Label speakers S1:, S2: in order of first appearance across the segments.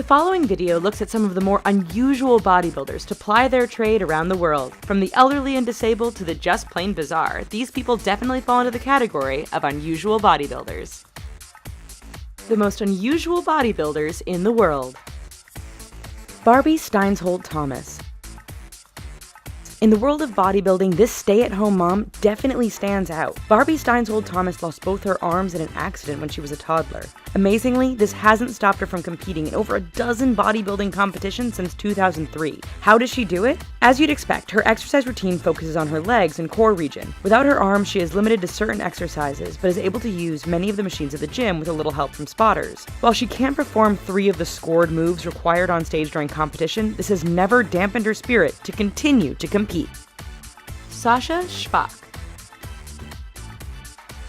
S1: The following video looks at some of the more unusual bodybuilders to ply their trade around the world. From the elderly and disabled to the just plain bizarre, these people definitely fall into the category of unusual bodybuilders. The most unusual bodybuilders in the world. Barbie Steinsholt-Thomas. In the world of bodybuilding, this stay-at-home mom definitely stands out. Barbie Steinsholt-Thomas lost both her arms in an accident when she was a toddler. Amazingly, this hasn't stopped her from competing in over a dozen bodybuilding competitions since 2003. How does she do it? As you'd expect, her exercise routine focuses on her legs and core region. Without her arms, she is limited to certain exercises, but is able to use many of the machines at the gym with a little help from spotters. While she can't perform 3 of the scored moves required on stage during competition, this has never dampened her spirit to continue to compete. Sasha Szpak.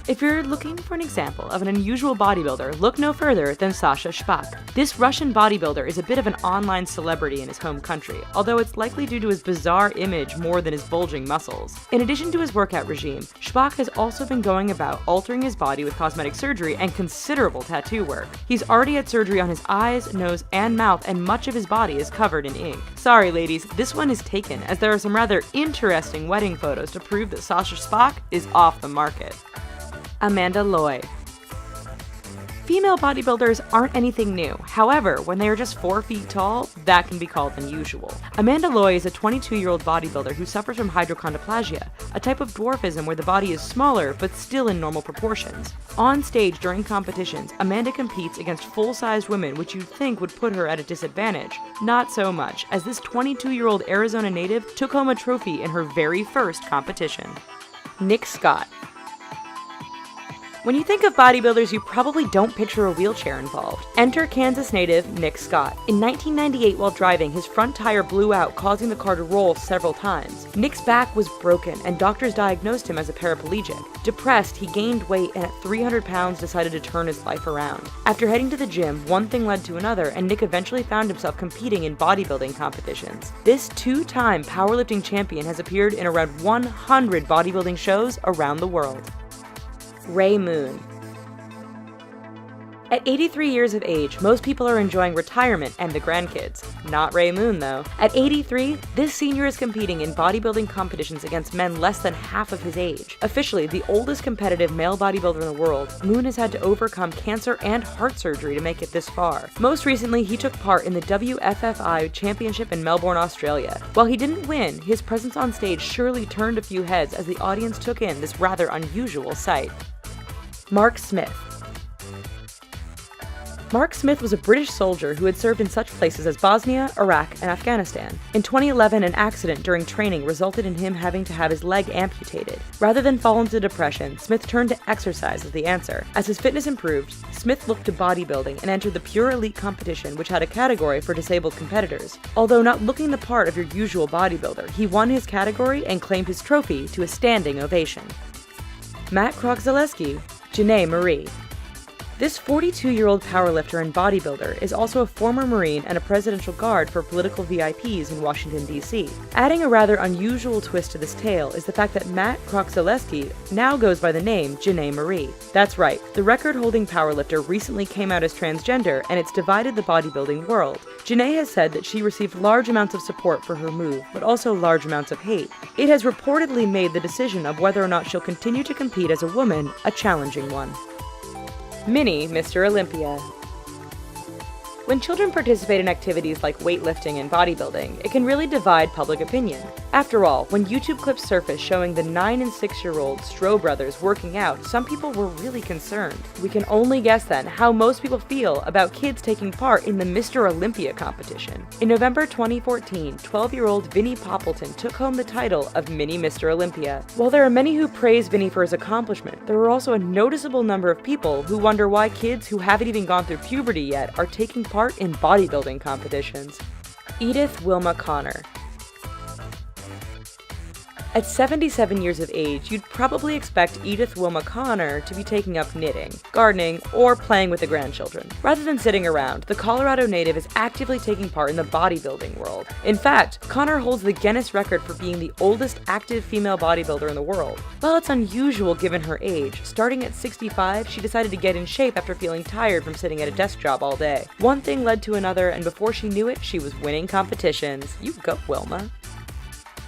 S1: If you're looking for an example of an unusual bodybuilder, look no further than Sasha Szpak. This Russian bodybuilder is a bit of an online celebrity in his home country, although it's likely due to his bizarre image more than his bulging muscles. In addition to his workout regime, Szpak has also been going about altering his body with cosmetic surgery and considerable tattoo work. He's already had surgery on his eyes, nose, and mouth, and much of his body is covered in ink. Sorry ladies, this one is taken, as there are some rather interesting wedding photos to prove that Sasha Szpak is off the market. Amanda Loy. Female bodybuilders aren't anything new. However, when they are just 4 feet tall, that can be called unusual. Amanda Loy is a 22-year-old bodybuilder who suffers from hypochondroplasia, a type of dwarfism where the body is smaller but still in normal proportions. On stage during competitions, Amanda competes against full-sized women, which you'd think would put her at a disadvantage. Not so much, as this 22-year-old Arizona native took home a trophy in her very first competition. Nick Scott. When you think of bodybuilders, you probably don't picture a wheelchair involved. Enter Kansas native Nick Scott. In 1998, while driving, his front tire blew out, causing the car to roll several times. Nick's back was broken, and doctors diagnosed him as a paraplegic. Depressed, he gained weight and at 300 pounds decided to turn his life around. After heading to the gym, one thing led to another, and Nick eventually found himself competing in bodybuilding competitions. This 2-time powerlifting champion has appeared in around 100 bodybuilding shows around the world. Ray Moon. At 83 years of age, most people are enjoying retirement and the grandkids. Not Ray Moon, though. At 83, this senior is competing in bodybuilding competitions against men less than half of his age. Officially, the oldest competitive male bodybuilder in the world, Moon has had to overcome cancer and heart surgery to make it this far. Most recently, he took part in the WFFI Championship in Melbourne, Australia. While he didn't win, his presence on stage surely turned a few heads as the audience took in this rather unusual sight. Mark Smith. Mark Smith was a British soldier who had served in such places as Bosnia, Iraq, and Afghanistan. In 2011, an accident during training resulted in him having to have his leg amputated. Rather than fall into depression, Smith turned to exercise as the answer. As his fitness improved, Smith looked to bodybuilding and entered the Pure Elite competition, which had a category for disabled competitors. Although not looking the part of your usual bodybuilder, he won his category and claimed his trophy to a standing ovation. Matt Krok-Zaleski. Janae Marie. This 42-year-old powerlifter and bodybuilder is also a former Marine and a presidential guard for political VIPs in Washington, D.C. Adding a rather unusual twist to this tale is the fact that Matt Krok-Zaleski now goes by the name Janae Marie. That's right, the record-holding powerlifter recently came out as transgender, and it's divided the bodybuilding world. Janae has said that she received large amounts of support for her move, but also large amounts of hate. It has reportedly made the decision of whether or not she'll continue to compete as a woman a challenging one. Mini Mr. Olympia. When children participate in activities like weightlifting and bodybuilding, it can really divide public opinion. After all, when YouTube clips surfaced showing the 9 and 6-year-old Stroh brothers working out, some people were really concerned. We can only guess then how most people feel about kids taking part in the Mr. Olympia competition. In November 2014, 12-year-old Vinnie Poppleton took home the title of Mini Mr. Olympia. While there are many who praise Vinnie for his accomplishment, there are also a noticeable number of people who wonder why kids who haven't even gone through puberty yet are taking part in bodybuilding competitions. Edith Wilma Connor. At 77 years of age, you'd probably expect Edith Wilma Connor to be taking up knitting, gardening, or playing with the grandchildren. Rather than sitting around, the Colorado native is actively taking part in the bodybuilding world. In fact, Connor holds the Guinness record for being the oldest active female bodybuilder in the world. While it's unusual given her age, starting at 65, she decided to get in shape after feeling tired from sitting at a desk job all day. One thing led to another, and before she knew it, she was winning competitions. You go, Wilma.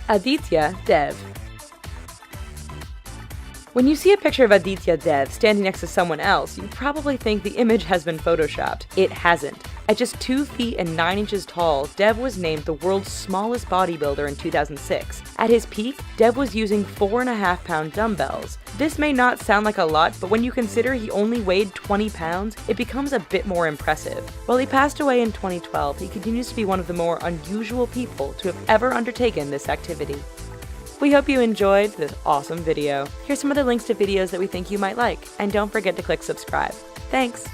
S1: Aditya Dev. When you see a picture of Aditya Dev standing next to someone else, you probably think the image has been photoshopped. It hasn't. At just 2 feet and 9 inches tall, Dev was named the world's smallest bodybuilder in 2006. At his peak, Dev was using 4.5-pound dumbbells. This may not sound like a lot, but when you consider he only weighed 20 pounds, it becomes a bit more impressive. While he passed away in 2012, he continues to be one of the more unusual people to have ever undertaken this activity. We hope you enjoyed this awesome video. Here's some other links to videos that we think you might like, and don't forget to click subscribe. Thanks!